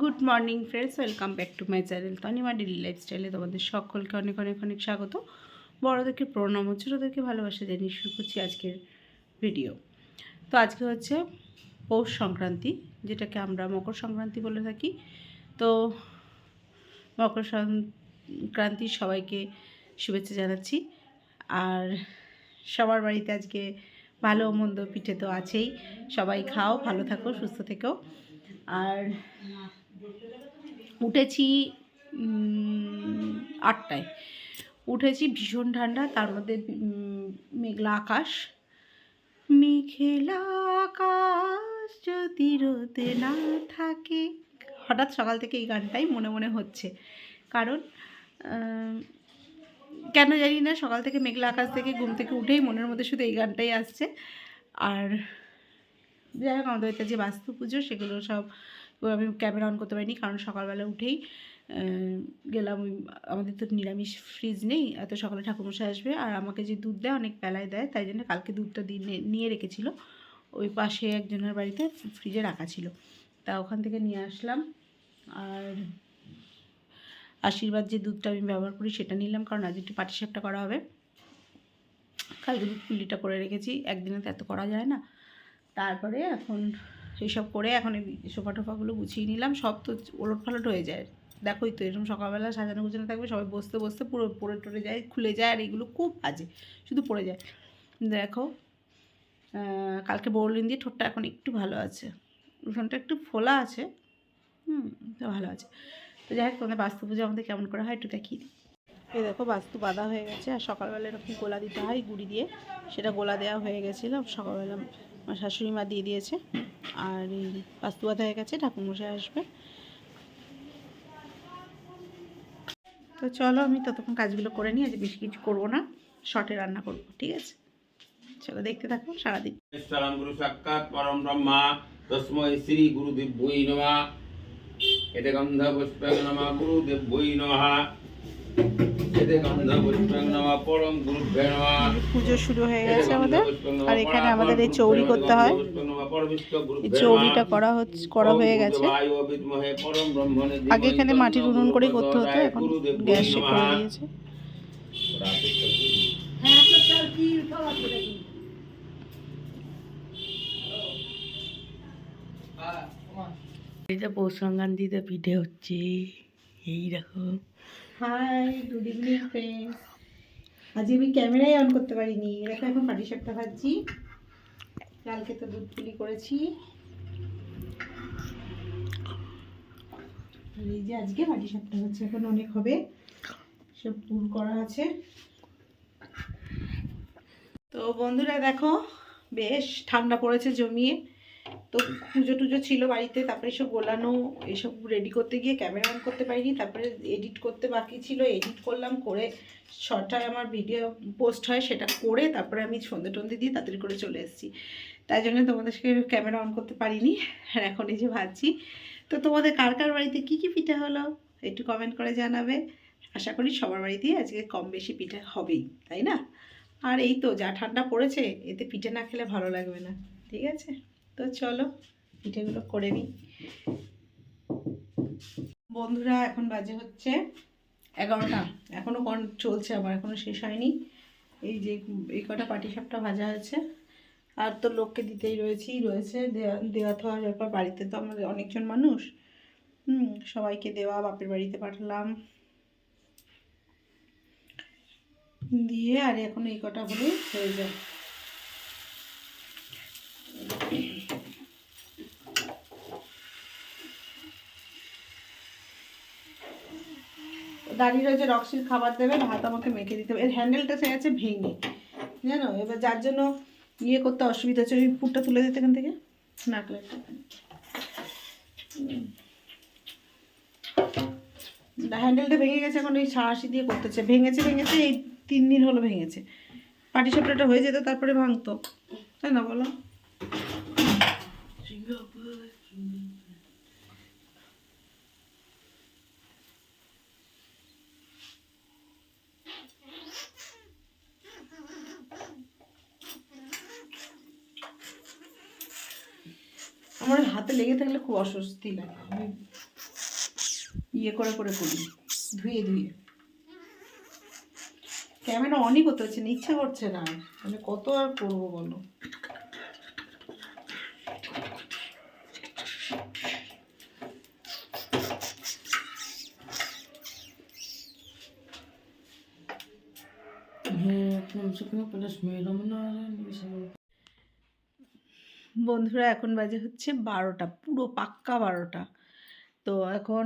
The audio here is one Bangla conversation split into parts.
Good morning friends, welcome back to my channel Tanima daily লাইফস্টাইলে তোমাদের সকলকে অনেক অনেক অনেক স্বাগত। বড়োদেরকে প্রণাম, ছোটোদেরকে ভালোবাসা জানিয়ে শুরু করছি আজকের ভিডিও। তো আজকে হচ্ছে পৌষ সংক্রান্তি, যেটাকে আমরা মকর সংক্রান্তি বলে থাকি। তো মকর সংক্রান্তি সবাইকে শুভেচ্ছা জানাচ্ছি। আর সবার বাড়িতে আজকে ভালো মন্দ পিঠে তো আছেই, সবাই খাও, ভালো থাকো, সুস্থ থেকো। আর উঠেছি 8টায় উঠেছি, ভীষণ ঠান্ডা, তার মধ্যে মেঘলা আকাশ। মেঘলা আকাশ যদি রোদে না থাকে, হঠাৎ সকাল থেকে এই গানটাই মনে মনে হচ্ছে। কারণ কেন জানি না, সকাল থেকে মেঘলা আকাশ থেকে ঘুম থেকে উঠেই মনের মধ্যে শুধু এই গানটাই আসছে। আর যাই হোক, আমাদের বাড়িতে যে বাস্তু পুজো, সেগুলো সব আমি ক্যামেরা অন করতে পারিনি, কারণ সকালবেলা উঠেই গেলাম। আমাদের তো নিরামিষ ফ্রিজ নেই, এত সকালে ঠাকুরমশাই আসবে, আর আমাকে যে দুধ দেয় অনেক বেলায় দেয়, তাই জন্য কালকে দুধটা নিয়ে রেখেছিল, ওই পাশে একজনের বাড়িতে ফ্রিজে রাখা ছিল, তা ওখান থেকে নিয়ে আসলাম। আর আশীর্বাদ যে দুধটা আমি ব্যবহার করি সেটা নিলাম, কারণ আজ একটু পাটিসাপটা করা হবে। কালকে দুধ পুলিটা করে রেখেছি, একদিনে তো এত করা যায় না। তারপরে এখন এইসব করে এখন এই সোফা টোফাগুলো গুছিয়ে নিলাম। সব তো ওলট পালট হয়ে যায়, দেখোই তো, এরকম সকালবেলা সাজানো গুছানো থাকবে, সবাই বসতে বসতে পুরো পড়ে টরে যায়, খুলে যায়, আর এগুলো খুব বাজে, শুধু পড়ে যায়। দেখো, কালকে বোরলিন দিয়ে ঠোঁটটা এখন একটু ভালো আছে, উঠোনটা একটু ফোলা আছে, তো ভালো আছে। তো যাই হোক, তোমাদের বাস্তু পুজো আমাদের কেমন করা হয় একটু দেখিয়ে দিই। এই দেখো, বাস্তু বাঁধা হয়ে গেছে, আর সকালবেলা এরকম গোলা দিতে হয় গুড়ি দিয়ে, সেটা গোলা দেওয়া হয়ে গেছিলো সকালবেলা, আমার শাশুড়ি মা দিয়ে দিয়েছে। আর এই বাস্তু বাঁধা হয়ে গেছে, ঠাকুরমশাই আসবে। তো চলো, আমি ততক্ষণ কাজগুলো করে নিই, আজ বেশি কিছু করবো না, শর্টে রান্না করবো, ঠিক আছে? চলো দেখতে থাকো সারাদিন। সালাম গুরু সাক্ষাৎ পরম ব্রহ্মা তস্মৈ শ্রী গুরুদেবৈ নমঃ। এতে গন্ধ পুষ্পং নমঃ গুরুদেবৈ নমঃ। এতে গন্ধ পুষ্পং নমঃ পরম গুরুভ্যো নমঃ। পুজো শুরু হয়ে গেছে আমাদের, আর এখানে আমাদের এই চৌরি করতে হয়, এই চৌরিটা করা হয়ে গেছে। আগে এখানে মাটির উনুন করেই করতে হতো, এখন গ্যাসে করে দিয়েছে। পৌষ সংক্রান্তিতে পিঠে হচ্ছে, এই দেখো। Hi, good evening friends. আজকে আমি ক্যামেরাই অন করতে পারিনি, এরকম এখন পাটিসাপটা ভাজছি। কালকে তো দুধ পুলি করেছি, এই যে আজকে পাটিসাপটা হচ্ছে, এখন অনেক হবে, সব পুর করা আছে। তো বন্ধুরা দেখো, বেশ ঠান্ডা পড়েছে জমিয়ে। তো পুজো টুজো ছিল বাড়িতে, তারপরে সব গোলানো, এসব রেডি করতে গিয়ে ক্যামেরা অন করতে পারিনি। তারপরে এডিট করতে বাকি ছিল, এডিট করলাম, করে শর্টটায় আমার ভিডিও পোস্ট হয়, সেটা করে তারপরে আমি সন্ধে টন্ধে দিয়ে তাড়াতাড়ি করে চলে এসেছি, তাই জন্য তোমাদের সাথে ক্যামেরা অন করতে পারিনি। আর এখন এই যে ভাবছি, তো তোমাদের কার কার বাড়িতে কী কী পিঠা হলো একটু কমেন্ট করে জানাবে। আশা করি সবার বাড়িতেই আজকে কম বেশি পিঠা হবেই, তাই না? আর এই তো যা ঠান্ডা পড়েছে, এতে পিঠে না খেলে ভালো লাগবে না, ঠিক আছে? তো চলো পিঠেগুলো করে নিই। বন্ধুরা এখন বাজে হচ্ছে 11টা, এখনও চলছে, আবার এখনও শেষ হয়নি। এই যে এই কটা পাটিসাপটা ভাজা আছে, আর তো লোককে দিতেই রয়েছে, দেওয়া তো হওয়ার ব্যাপার। বাড়িতে তো আমাদের অনেকজন মানুষ, সবাইকে দেওয়া, বাপের বাড়িতে পাঠালাম দিয়ে, আর এখন এই কটা হলে হয়ে যায়। দাঁড়িয়ে রয়েছে, রক্সির খাবার দেবে, ভাত আমাকে মেখে দিতে হবে। এর হ্যান্ডেলটা সে আছে ভেঙে, জানো, এবার যার জন্য ইয়ে করতে অসুবিধা হচ্ছে। ওই পুরটা তুলে দিতে এখান থেকে, নাকলেটটা হ্যান্ডেলটা ভেঙে গেছে, এখন এই সাঁড়াশি দিয়ে করতেছে। ভেঙেছে এই 3 দিন হলো ভেঙেছে। পাটিসাপটাটা হয়ে যেত, তারপরে ভাঙতো, তাই না বলো? আমার হাতে লেগে থাকলে খুব অস্বস্তি লাগে, ইয়ে করে করে করি, ধুয়ে ধুয়ে। ক্যামেরা অনই করতে হচ্ছে না, ইচ্ছে করছে না, মানে কত আর করবো বলো। বন্ধুরা এখন বাজে হচ্ছে 12টা, পুরো পাক্কা 12টা। তো এখন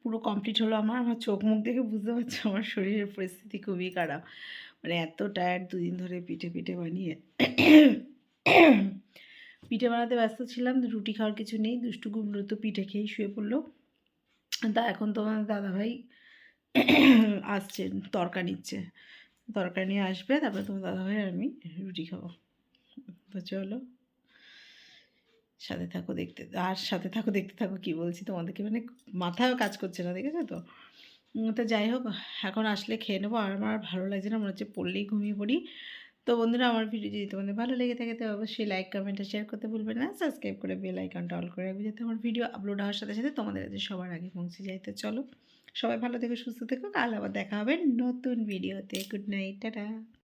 পুরো কমপ্লিট হলো আমার। আমার চোখ মুখ দেখে বুঝতে পারছো আমার শরীরের পরিস্থিতি খুবই খারাপ, মানে এত টায়ার্ড। দুদিন ধরে পিঠে পিঠে বানিয়ে পিঠে বানাতে ব্যস্ত ছিলাম, রুটি খাওয়ার কিছু নেই। দুষ্টু গুবলু তো পিঠে খেয়েই শুয়ে পড়লো। তা এখন তোমার দাদাভাই আসছেন, তরকা নিচ্ছে, তরকা নিয়ে আসবে, তারপরে তোমার দাদাভাই আর আমি রুটি খাবো। তো চলো সাথে থাকো, দেখতে আর সাথে থাকো, দেখতে থাকো। কি বলছি তোমাদেরকে, মানে মাথাও কাজ করছে না, দেখেছো তো। তো যাই হোক, এখন আসলে খেয়ে নেবো। আর আমার ভালো লাগছে না, মনে হচ্ছে পড়লেই ঘুমিয়ে পড়ি। তো বন্ধুরা, আমার ভিডিও যদি তোমাদের ভালো লেগে থাকে তো অবশ্যই লাইক, কমেন্ট আর শেয়ার করতে ভুলবেন না। সাবস্ক্রাইব করে বেল আইকনটা অল করে রাখবে, যাতে আমার ভিডিও আপলোড হওয়ার সাথে সাথে তোমাদের কাছে সবার আগে পৌঁছে যায়। তো চলো, সবাই ভালো থেকো, সুস্থ থেকো। কাল আবার দেখা হবে নতুন ভিডিওতে। Good night, tata.